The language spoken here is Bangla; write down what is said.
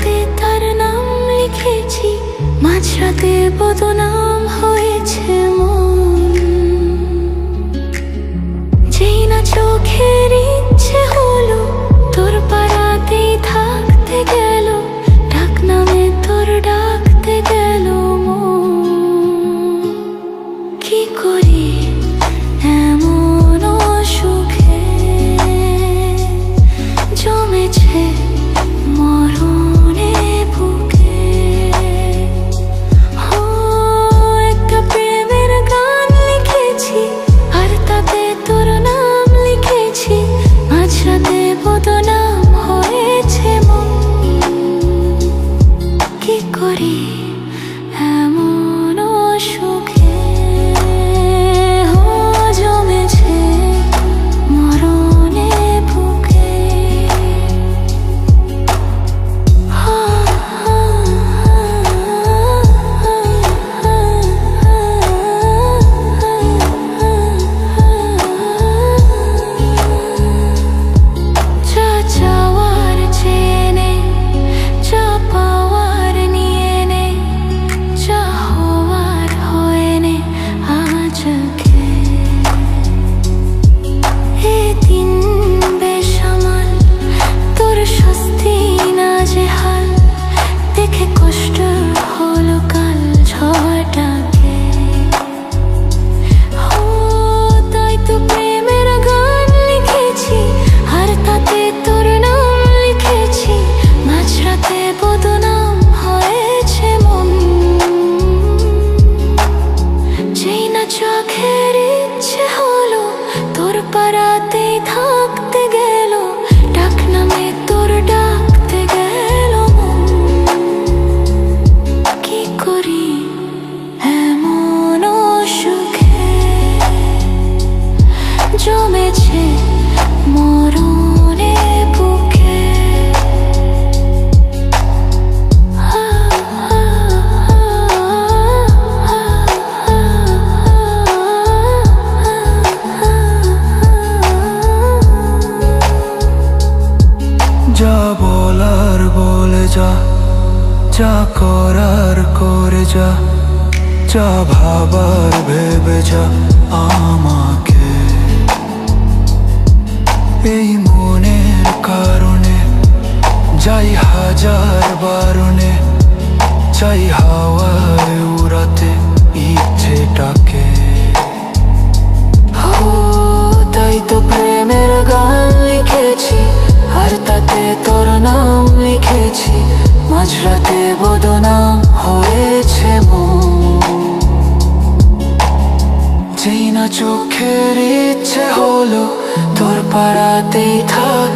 তাতে তার নাম লিখেছি, মাঝরাতে বদনাম হয়েছে মন। যেই না চোখের ইচ্ছে হলো তোর পাড়াতেই থাকতে গেল, ডাক নামে তোর ডাকতে গেল মন। কি করি এমন সুখে জমেছে মরণে বুকে। একটা প্রেমের গান লিখেছি আর তাতে তোর নাম লিখেছি, মাঝরাতে বদনাম হয়েছে মন। কি করি এমন সুখে জমেছে মরণে বুকে। যা চাওয়ার চেয়ে নে, যা পাওয়ার নিয়ে নে, যা হওয়ার হয়ে নে আজকে। এ দিন বেসামাল, তোর স্বস্তি না যে হাল, দেখে কষ্ট হলো কাল ঝড়টাকে। তাই তো প্রেমের গান লিখেছি আর তাতে তোর নাম লিখেছি, মাঝরাতে বদনাম হয়েছে মন। যেই না চোখের ইচ্ছে হলো তোর পাড়াতেই থাকতে গেল, ডাক নামে তোর ডাকতে গেল মন। কি করি এমন সুখে জমেছে মরণে বুকে। যা বলার বলে যা, যা করার করে যা, যা ভাবার ভেবে যা আমাকে। এই মনের কারণে যাই হাজার বারণে, চাই হাওয়ায় উড়াতে ইচ্ছেটাকে। তাই তো প্রেমের গান লিখেছি আর তাতে তোর নাম লিখেছি, মাঝরাতে বদনাম হয়েছে মন। যেই না চোখের ইচ্ছে হলো তোর পাড়াতেই থাক